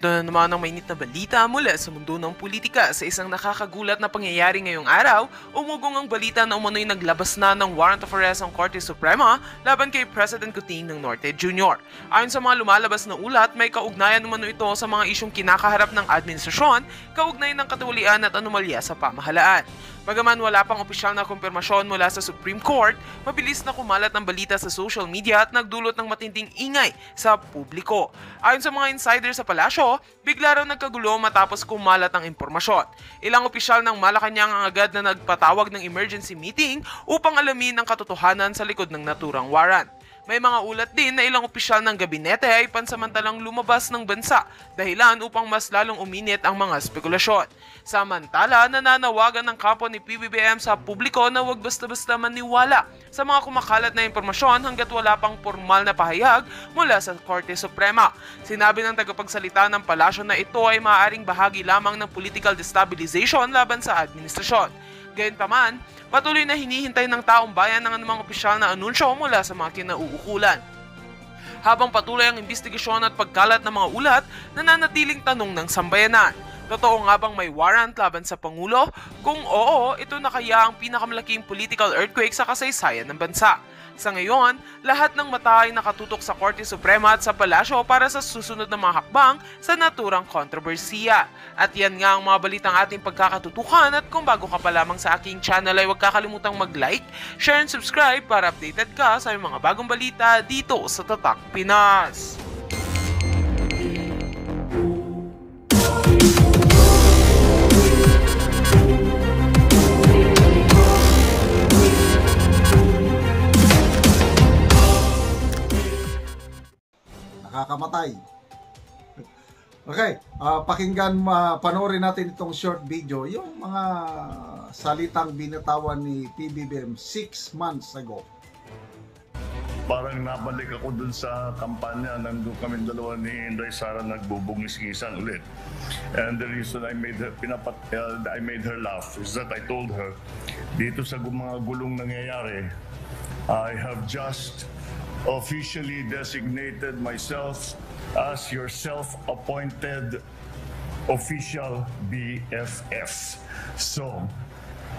Ito na naman ang mainit na balita mula sa mundo ng politika. Sa isang nakakagulat na pangyayari ngayong araw, umugong ang balita na umano'y naglabas na ng warrant of arrest ang Korte Suprema laban kay President Coting ng Norte Jr. Ayon sa mga lumalabas na ulat, may kaugnayan umano ito sa mga isyong kinakaharap ng administrasyon, kaugnay ng katiwalian at anomalya sa pamahalaan. Bagaman wala pang opisyal na kumpirmasyon mula sa Supreme Court, mabilis na kumalat ang balita sa social media at nagdulot ng matinding ingay sa publiko. Ayon sa mga insider sa palasyo, bigla raw nagkagulo matapos kumalat ang impormasyon. Ilang opisyal ng Malacanang ang agad na nagpatawag ng emergency meeting upang alamin ang katotohanan sa likod ng naturang warrant. May mga ulat din na ilang opisyal ng gabinete ay pansamantalang lumabas ng bansa dahilan upang mas lalong uminit ang mga spekulasyon. Samantala, nananawagan ng kampo ni PBBM sa publiko na huwag basta-basta maniwala sa mga kumakalat na impormasyon hanggat wala pang formal na pahayag mula sa Korte Suprema. Sinabi ng tagapagsalita ng palasyo na ito ay maaaring bahagi lamang ng political destabilization laban sa administrasyon. Gayunpaman, patuloy na hinihintay ng taong bayan ng anumang opisyal na anunsyo mula sa mga kinauukulan. Habang patuloy ang investigasyon at pagkalat ng mga ulat, nananatiling tanong ng sambayanan. Totoo nga bang may warrant laban sa Pangulo? Kung oo, ito na kaya ang pinakamalaking political earthquake sa kasaysayan ng bansa. Sa ngayon, lahat ng mata ay nakatutok sa Korte Suprema at sa palasyo para sa susunod na mga hakbang sa naturang kontrobersiya. At yan nga ang mga balitang ating pagkakatutukan, at kung bago ka pa lamang sa aking channel ay huwag kakalimutang mag-like, share and subscribe para updated ka sa mga bagong balita dito sa Tatak Pinas. Nakakamatay. Okay, pakinggan, panoorin natin itong short video, yung mga salitang binatawan ni PBBM 6 months ago. Parang nabalik ako dun sa kampanya, nandun kami dalawa ni Inday Sara nagbubungis-ngisan ulit. And the reason I made her laugh is that I told her, dito sa mga gulong nangyayari, I have just officially designated myself as your self-appointed official BFF. So,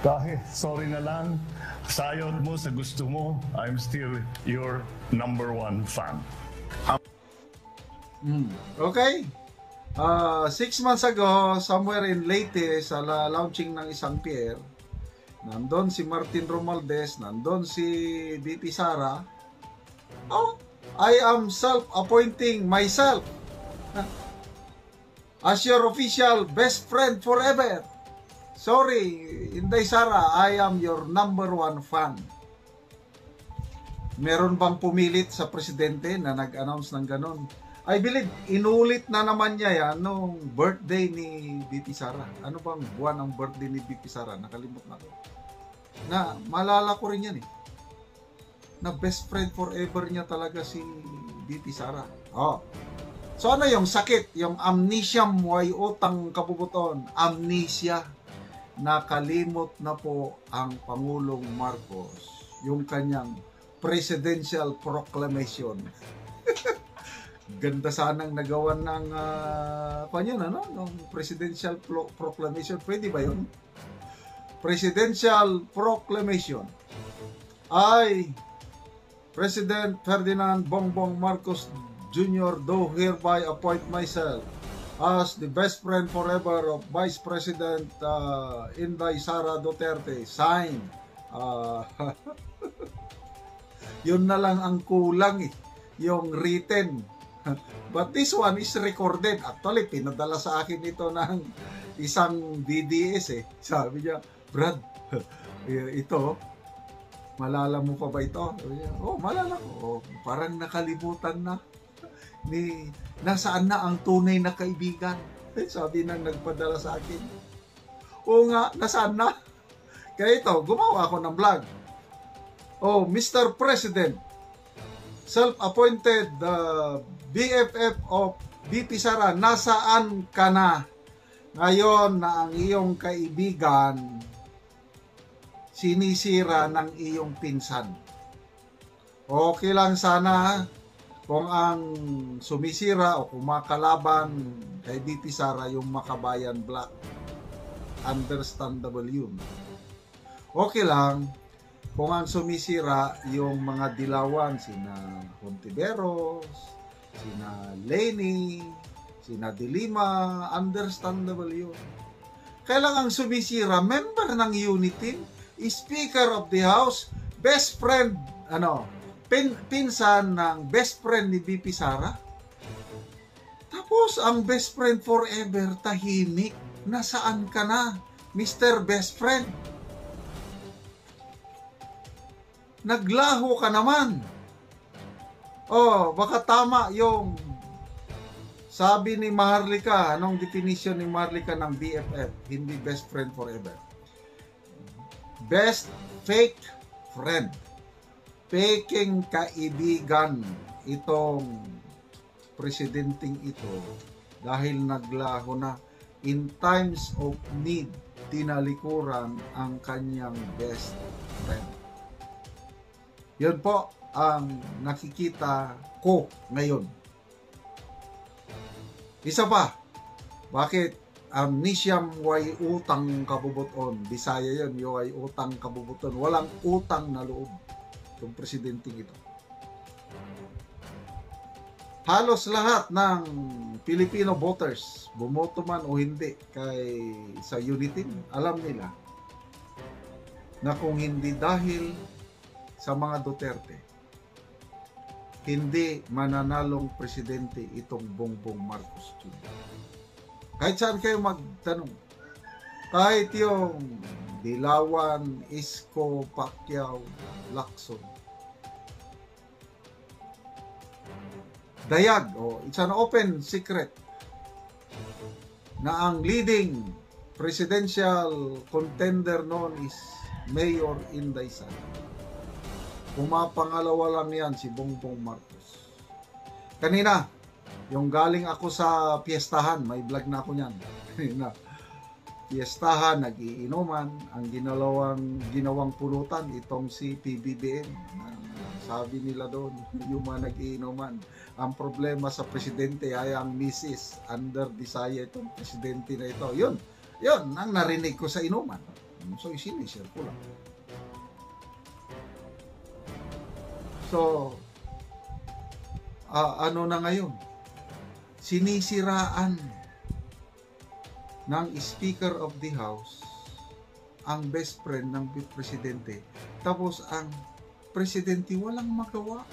kahit sorry na lang, sayod mo sa gusto mo, I'm still your #1 fan. Okay. 6 months ago, somewhere in Leyte, sa launching ng isang pier, nandun si Martin Romualdez, nandun si BP Sara. Oh, I am self-appointing myself as your official best friend forever. Sorry, Inday Sara, I am your #1 fan. Meron bang pumilit sa presidente na nag-announce ng ganon? I believe, inulit na naman niya yan nung birthday ni BP Sara. Ano bang buwan ang birthday ni BP Sara? Nakalimot na ko. Na, malala ko rin yan eh. Na best friend forever niya talaga si BP Sara. Oh. So ano yung sakit? Yung amnesia way utang kabubuton. Amnesia. Nakalimot na po ang Pangulong Marcos yung kanyang presidential proclamation. Ganda sanang nagawan ng ng presidential proclamation. Pwede ba yun? Presidential proclamation. President Ferdinand Bongbong Marcos Jr. do hereby appoint myself as the best friend forever of Vice President Inday Sara Duterte. Sign. Yun na lang ang kulang eh, yung written. But this one is recorded. Actually, pinadala sa akin ito ng isang DDS eh. Sabi niya, Brad, ito, malala mo pa ba ito? Oh, malala ko. Oh, parang nakalimutan na. Nasaan na ang tunay na kaibigan? Sabi nang nagpadala sa akin. Oo nga, nasaan na? Kaya ito, gumawa ako ng vlog. Oh, Mr. President, self-appointed BFF of BP Sara, nasaan ka na? Ngayon na ang iyong kaibigan sinisira ng iyong pinsan. Okay lang sana kung ang sumisira o kumakalaban kay BP Sara yung Makabayan Black, understandable yun. Okay lang kung ang sumisira yung mga dilawan, sina Hontiveros, sina Lenny, sina Dilima, understandable yun. Kailangan ang sumisira, member ng unity, Speaker of the House, best friend, pinsan ng best friend ni BP Sara. Tapos, ang best friend forever, tahimik. Nasaan ka na, Mr. Best Friend? Naglaho ka naman. Oh, baka tama yung sabi ni Maharlika. Anong definition ni Maharlika ng BFF? Hindi best friend forever. Best fake friend. Peking kaibigan itong presidenting ito dahil naglaho na. In times of need, tinalikuran ang kanyang best friend. Yun po ang nakikita ko ngayon. Isa pa, bakit amnesiam way utang kabubuton? Bisaya yun, way utang kabubuton. Walang utang na loob itong presidenting ito. Halos lahat ng Filipino voters, bumoto man o hindi sa unity, alam nila na kung hindi dahil sa mga Duterte, hindi mananalong presidente itong Bongbong Marcos Jr. Kahit saan kayo magtanong, kahit yung Dilawan, Isko, Pacquiao, Lacson, dayag, it's an open secret na ang leading presidential contender noon is Mayor Inday Sara. Pumapangalawa lang yan si Bongbong Marcos. Kanina, yung galing ako sa piyestahan, may vlog na ako niyan. Kanina, piyestahan, nag-iinuman, ang ginawang pulutan, itong si PBBM. Sabi nila doon, yung mga nag-iinuman, ang problema sa presidente ay ang misis, under desire itong presidente na ito. Yun, ang narinig ko sa inuman. So, isinishare ko lang. So, ano na ngayon? Sinisiraan ng Speaker of the House ang best friend ng presidente. Tapos ang presidente walang magawa.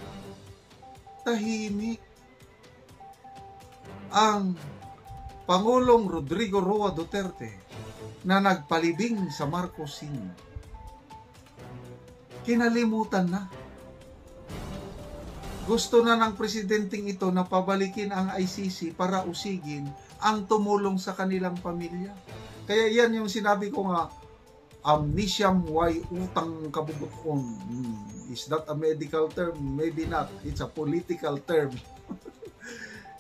Tahimik. Ang Pangulong Rodrigo Roa Duterte na nagpalibing sa Marcos Sr. Kinalimutan na. Gusto na ng presidenteng ito na pabalikin ang ICC para usigin ang tumulong sa kanilang pamilya. Kaya yan yung sinabi ko nga, amnesiam way utang kabubuton. Is that a medical term? Maybe not. It's a political term.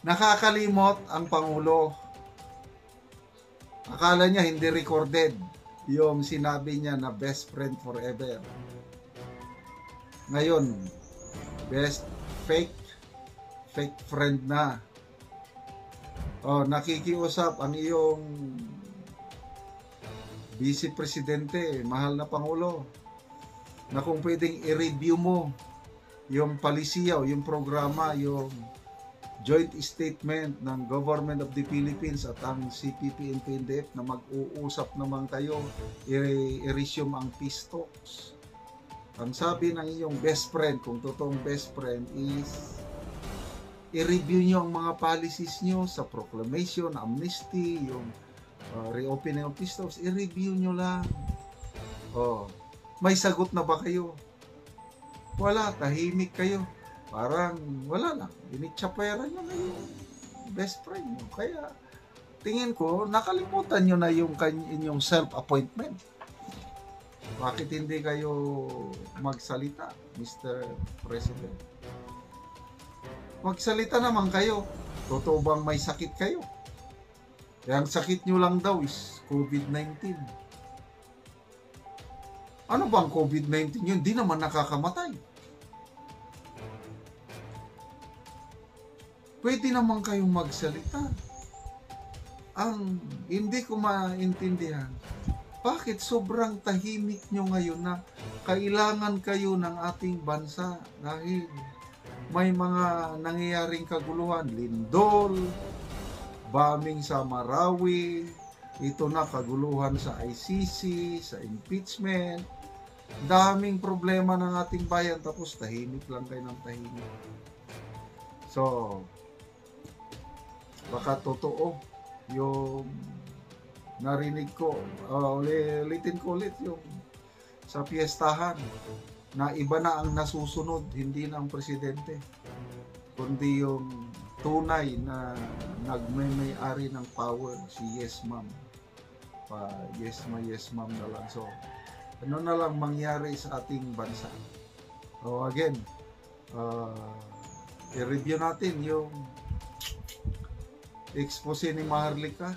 Nakakalimot ang Pangulo. Akala niya hindi recorded yung sinabi niya na best friend forever. Ngayon, fake friend na. Nakikiusap ang iyong Vice Presidente, mahal na Pangulo, na kung pwedeng i-review mo yung palisiya o yung programa, yung joint statement ng Government of the Philippines at ang CPP and PNDF na mag-uusap naman kayo, i-resume ang peace talks. Ang sabi ng iyong best friend, kung totoong best friend, is i-review nyo ang mga policies nyo sa proclamation, amnesty, yung reopening of peace talks, i-review nyo lang. May sagot na ba kayo? Wala, tahimik kayo. Parang wala lang. Initsapera nyo na yung best friend nyo. Kaya tingin ko, nakalimutan nyo na yung inyong self-appointment. Bakit hindi kayo magsalita, Mr. President? Magsalita naman kayo. Totoo bang may sakit kayo? Ang sakit nyo lang daw is COVID-19. Ano bang COVID-19 yun? Di naman nakakamatay. pwede naman kayong magsalita. Ang hindi ko maintindihan, bakit sobrang tahimik nyo ngayon na kailangan kayo ng ating bansa dahil may mga nangyayaring kaguluhan, lindol, bombing sa Marawi, ito na kaguluhan sa ICC, sa impeachment, daming problema ng ating bayan tapos tahimik lang kayo ng tahimik. So, baka totoo yung narinig ko, ulitin ko ulit yung sa piyestahan na iba na ang nasusunod, hindi na ang presidente, kundi yung tunay na nagmay-ari ng power, si Yes Ma'am. Yes Ma'am na lang. So, ano na lang mangyari sa ating bansa? So again, i-review natin yung expose ni Maharlika.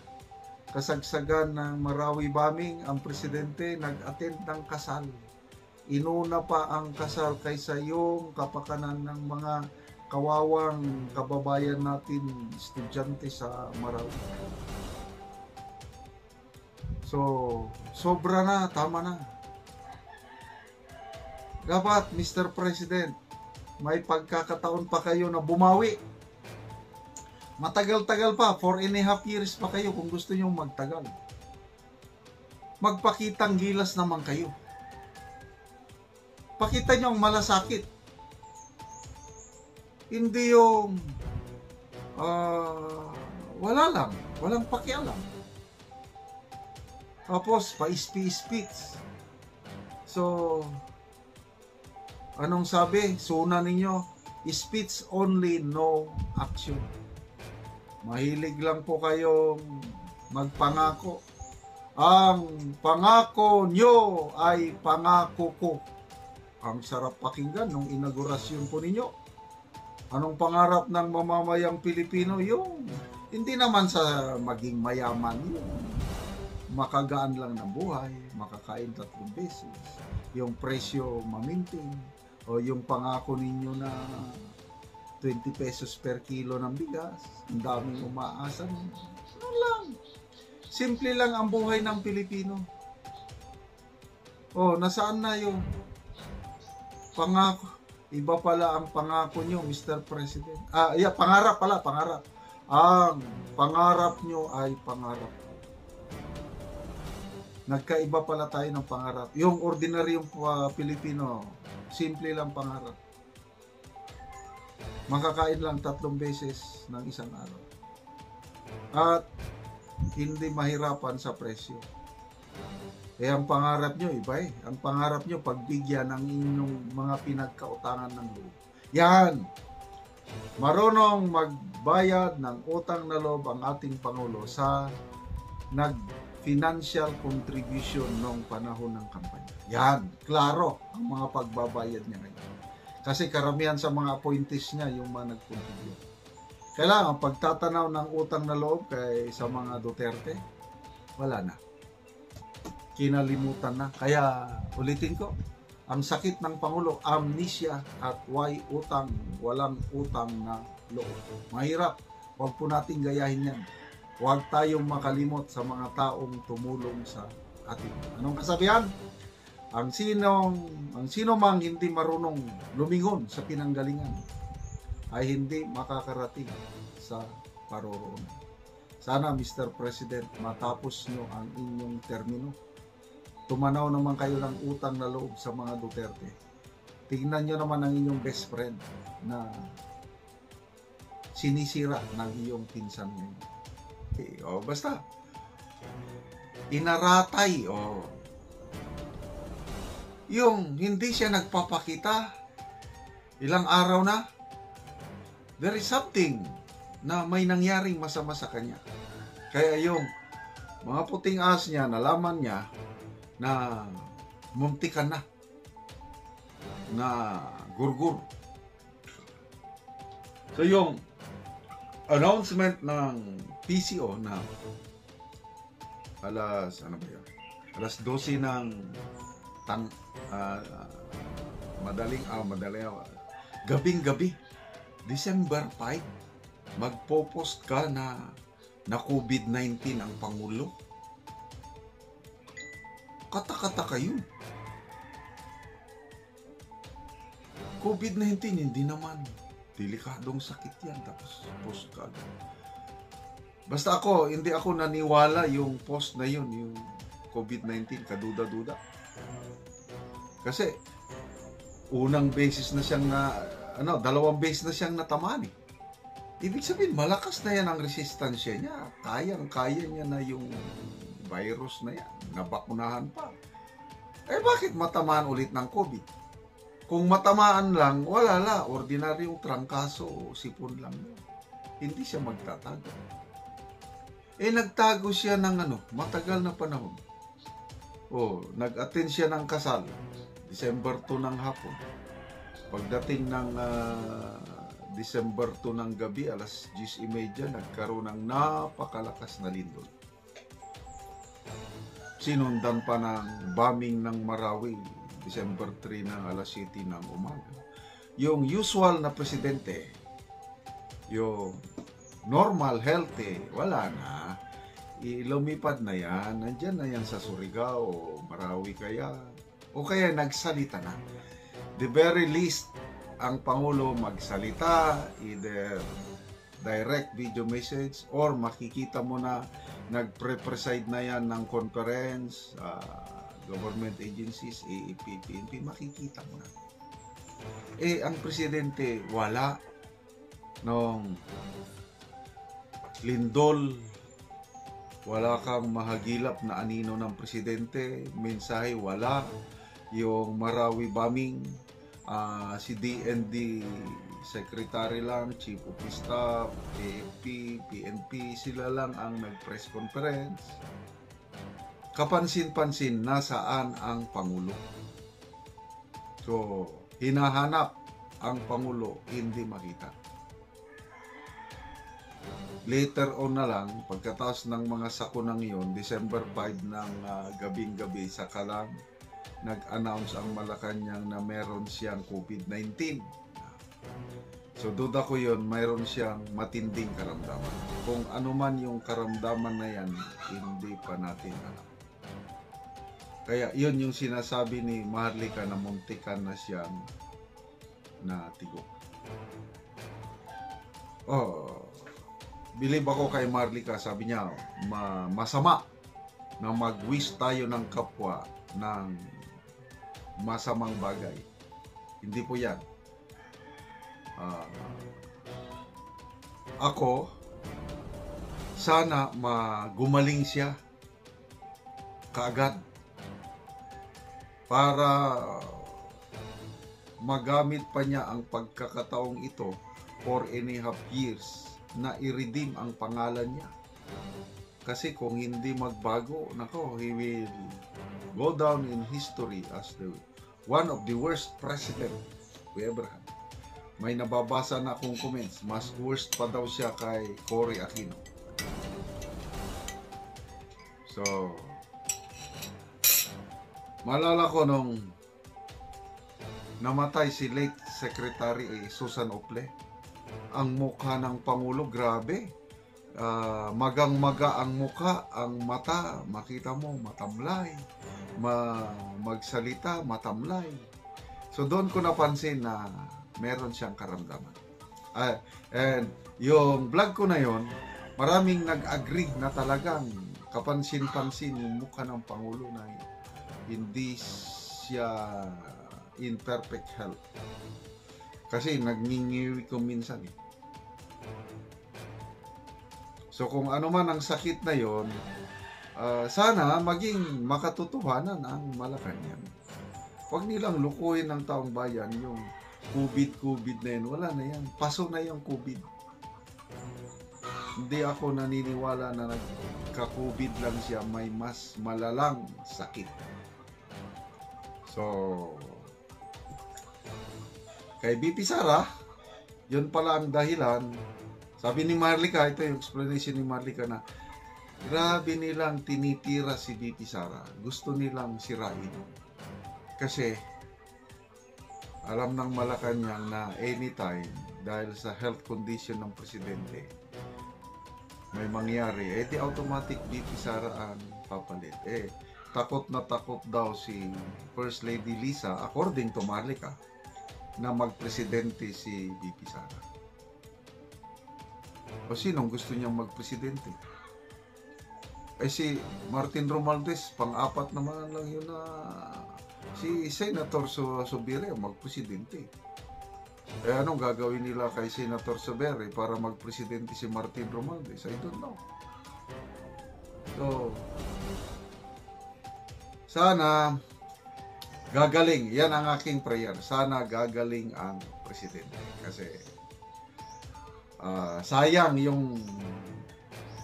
Kasagsagan ng Marawi bombing, ang presidente nag-attend ng kasal. Inuna pa ang kasal kaysa yung kapakanan ng mga kawawang kababayan natin, estudyante sa Marawi. So, sobra na, tama na. Dapat, Mr. President, may pagkakataon pa kayo na bumawi. Matagal-tagal pa, 4.5 years pa kayo kung gusto nyo magtagal. Magpakitang gilas naman kayo. Pakita nyo ang malasakit. Hindi yung wala lang, walang pakialam. Tapos, pa-speech. So, anong sabi? Suna ninyo, speech only, no action. Mahilig lang po kayong magpangako. Ang pangako nyo ay pangako ko. Ang sarap pakinggan nung inaugurasyon po ninyo. Anong pangarap ng mamamayang Pilipino? Yung hindi naman sa maging mayaman, yung makagaan lang ng buhay, makakain 3 beses, yung presyo mamintin, o yung pangako ninyo na 20 pesos per kilo ng bigas, ang daming umaasa. Ano lang, simple lang ang buhay ng Pilipino. Oh, nasaan na yung pangako? Iba pala ang pangako nyo, Mr. President. Pangarap pala, pangarap. Ang pangarap nyo ay pangarap. Nagkaiba pala tayo ng pangarap. Yung ordinaryong Pilipino, simple lang pangarap. Makakain lang 3 beses ng isang araw. At hindi mahirapan sa presyo. Ang pangarap nyo, iba eh. Ang pangarap nyo, pagbigyan ng inyong mga pinagkautangan ng loob. Yan! Marunong magbayad ng utang na loob ang ating Pangulo sa nag-financial contribution noong panahon ng kampanya. Yan! Klaro ang mga pagbabayad niya ngayon. Kasi karamihan sa mga appointees niya yung mga nag-contribute. Kailangan pagtatanaw ng utang na loob kay sa mga Duterte, wala na. Kinalimutan na. Kaya ulitin ko, ang sakit ng Pangulo, amnesia at why utang, walang utang na loob. Mahirap. Huwag po natin gayahin yan. Huwag tayong makalimot sa mga taong tumulong sa atin. Anong kasabihan? Ang sino mang hindi marunong lumingon sa pinanggalingan ay hindi makakarating sa paroroonan. Sana, Mr. President, matapos nyo ang inyong termino. Tumanaw naman kayo ng utang na loob sa mga Duterte. Tingnan nyo naman ang inyong best friend na sinisira ng iyong pinsan ngayon. Basta, inaratay, yung hindi siya nagpapakita, ilang araw na, there is something na may nangyaring masama sa kanya. Kaya yung mga puting ahas niya, nalaman niya na muntikan na gurgur. So yung announcement ng PCO na alas 12 ng gabing-gabi, December 5, magpo-post ka na COVID-19 ang Pangulo? Kata-kata kayo. COVID-19, hindi naman. Delikadong sakit yan. Tapos post ka agad. Basta ako, hindi ako naniwala yung post na yun, yung COVID-19, kaduda-duda. Kasi, unang beses na siyang dalawang beses na siyang natamaan eh. Ibig sabihin, malakas na yan ang resistensya niya. Kayang-kaya niya na yung virus na yan. Nabakunahan pa. Eh bakit matamaan ulit ng COVID? Kung matamaan lang, wala la. Ordinaryong trangkaso o sipon lang. Hindi siya magtatago. Eh nagtago siya ng matagal na panahon. Nag-attend siya ng kasal. December 2 ng hapon. Pagdating ng December 2 ng gabi, alas 10:30, nagkaroon ng napakalakas na lindol. Sinundan pa ng bombing ng Marawi, December 3 ng alas 7 ng umaga. Yung usual na presidente, yung normal, healthy, wala na. Lumipad na yan, nandyan na yan sa Surigao, Marawi kaya, o kaya nagsalita na. The very least, ang Pangulo magsalita, either direct video message or makikita mo na nagpre-preside na yan ng conference, government agencies, AEP, PNP, makikita mo na. Eh, ang presidente, wala. Nung lindol, wala kang mahagilap na anino ng presidente, mensahe, wala. Yung Marawi bombing, si DND secretary lang, chief of staff, AFP, PNP, sila lang ang nag-press conference. Kapansin-pansin, nasaan ang Pangulo? So, hinahanap ang Pangulo, hindi makita. Later on na lang, pagkatapos ng mga sakunang yun, December 5 ng gabing-gabi, saka lang nag-announce ang Malacanang na meron siyang COVID-19. So duda ko yun, mayroon siyang matinding karamdaman. Kung ano man yung karamdaman na yan, hindi pa natin alam. Kaya yun yung sinasabi ni Maharlika na muntikan na siyang natigo. Believe ako kay Maharlika, sabi niya, masama na mag-wish tayo ng kapwa ng masamang bagay. Hindi po yan. Ako, sana gumaling siya kaagad para magamit pa niya ang pagkakataong ito for 1.5 years na i-redeem ang pangalan niya. Kasi kung hindi magbago, he will go down in history as one of the worst president we ever had. May nababasa na akong comments, mas worst pa daw siya kay Cory Aquino. So, maalala ko nung namatay si late Secretary Susan Ople, ang mukha ng Pangulo, grabe. Magang-maga ang mukha, ang mata, makita mo, matamlay. Magsalita, matamlay. So doon ko napansin na meron siyang karamdaman. And yung vlog ko na yon, maraming nag-agree na talagang kapansin-pansin yung mukha ng Pangulo na hindi siya in perfect health. Kasi nagningiwi ko minsan eh. So kung ano man ang sakit na yon, sana maging makatotohanan ang Malacanang. Huwag nilang lukuhin ng taong bayan yung COVID na yun. Wala na yan. Paso na yung COVID. Hindi ako naniniwala na nagka-COVID lang siya. May mas malalang sakit. So, kay BP Sara, yun pala ang dahilan. Sabi ni Maharlika, ito yung explanation ni Maharlika na grabe nilang tinitira si BP Sara. Gusto nilang sirain. Kasi alam ng Malacanang na anytime, dahil sa health condition ng presidente, may mangyari, di automatic VP Sara ang papalit. Takot na takot daw si First Lady Lisa, according to Marlica, na magpresidente si VP Sara. O sinong gusto niyang magpresidente? Si Martin Romualdez, pang-apat naman lang yun na si Senator Subiri magpresidente. Anong gagawin nila kay Senator Subiri para magpresidente si Martin Romualdez? I don't know. So, sana gagaling. Yan ang aking prayer. Sana gagaling ang presidente. Kasi sayang yung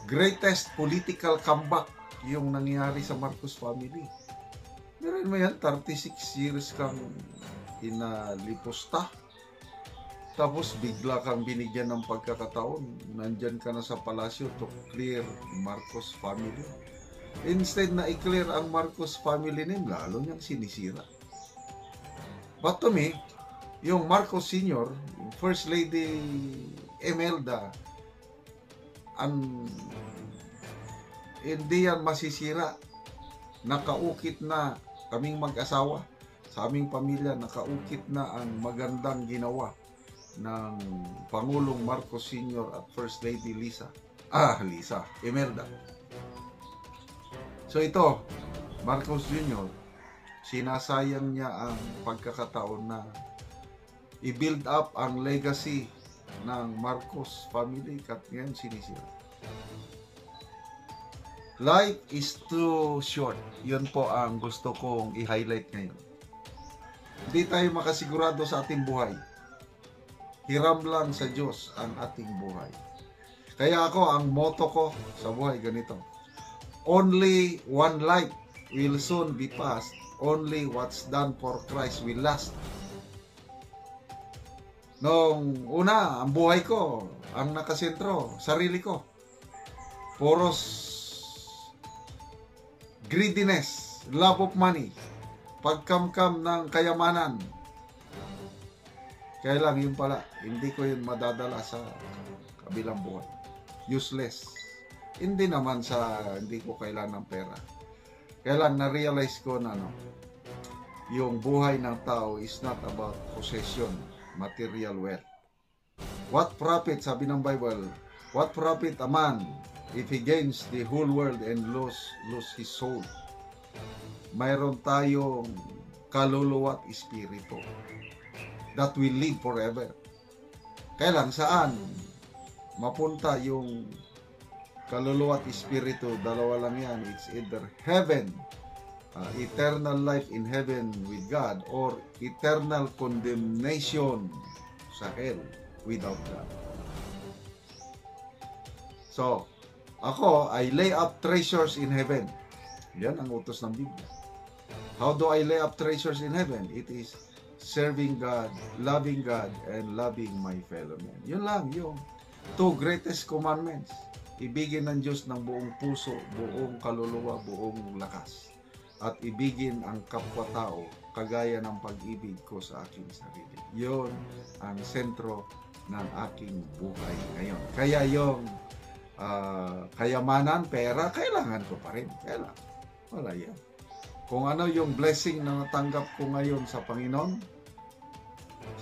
greatest political comeback yung nangyari sa Marcos family. Meron mo yan, 36 years kang inalipusta. Tapos bigla kang binigyan ng pagkakataon. Nandyan ka na sa palasyo to clear Marcos family. Instead na i-clear ang Marcos family name, lalo niyang sinisira. But to me, yung Marcos Sr., yung First Lady Imelda, hindi yan masisira. Nakaukit na kaming mag-asawa sa aming pamilya, nakaukit na ang magandang ginawa ng Pangulong Marcos Sr. at First Lady Lisa Imelda. So ito, Marcos Jr., sinasayang niya ang pagkakataon na i-build up ang legacy ng Marcos family, kat ngayon sinisira. Life is too short. Yun po ang gusto kong i-highlight ngayon. Hindi tayo makasigurado sa ating buhay. Hiram lang sa Diyos ang ating buhay. Kaya ako, ang motto ko sa buhay ganito: only one life will soon be passed. Only what's done for Christ will last. Nung una, ang buhay ko, ang nakasentro, sarili ko. Puros greediness, love of money, pagkamkam ng kayamanan. Kaya lang yun pala, hindi ko yun madadala sa kabilang buhay. Useless. Hindi naman sa hindi ko kailangan ng pera. Kaya lang na-realize ko na yung buhay ng tao is not about possession, material wealth. What profit, sabi ng Bible, what profit a man if he gains the whole world and lose his soul? Mayroon tayong kaluluwa at espiritu that will live forever. Kaya lang saan mapunta yung kaluluwa at espiritu? Dalawa lang yan. It's either heaven, eternal life in heaven with God, or eternal condemnation sa hell without God. So, ako, I lay up treasures in heaven. Yan ang utos ng Biblia. How do I lay up treasures in heaven? It is serving God, and loving my fellow men. Yun lang, yung two greatest commandments. Ibigin ng Diyos ng buong puso, buong kaluluwa, buong lakas. At ibigin ang kapwa-tao kagaya ng pag-ibig ko sa aking sarili. Yun ang sentro ng aking buhay ngayon. Kaya yung kayamanan, pera, kailangan ko pa rin. Kailangan. Wala yan. Kung ano yung blessing na natanggap ko ngayon sa Panginoon,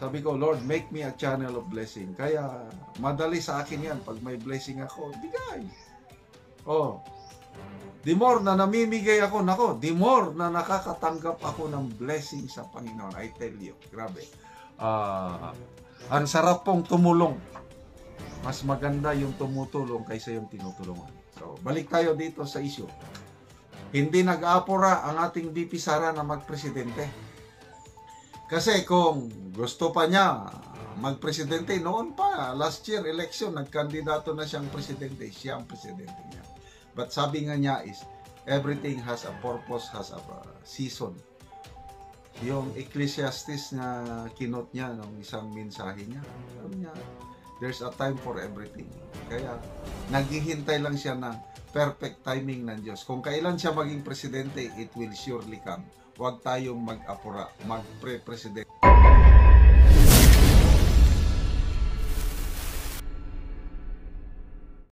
sabi ko, Lord, make me a channel of blessing. Kaya madali sa akin yan. Pag may blessing ako, bigay. The more na namimigay ako, the more na nakakatanggap ako ng blessing sa Panginoon. I tell you, grabe. Ang sarap pong tumulong. Mas maganda yung tumutulong kaysa yung tinutulungan. So, balik tayo dito sa issue. Hindi nag-aapura ang ating VP Sara na magpresidente. Kasi kung gusto pa niya magpresidente, noon pa, last year election, nagkandidato na siyang presidente. Siya ang presidente niya. But sabi nga niya is, everything has a purpose, has a season. Yung Ecclesiastes na kinot niya ng isang mensahe niya, sabi niya, there's a time for everything. Kaya, naghihintay lang siya ng perfect timing ng Diyos. Kung kailan siya maging presidente, it will surely come. Huwag tayong mag-apura, magpre-presidente.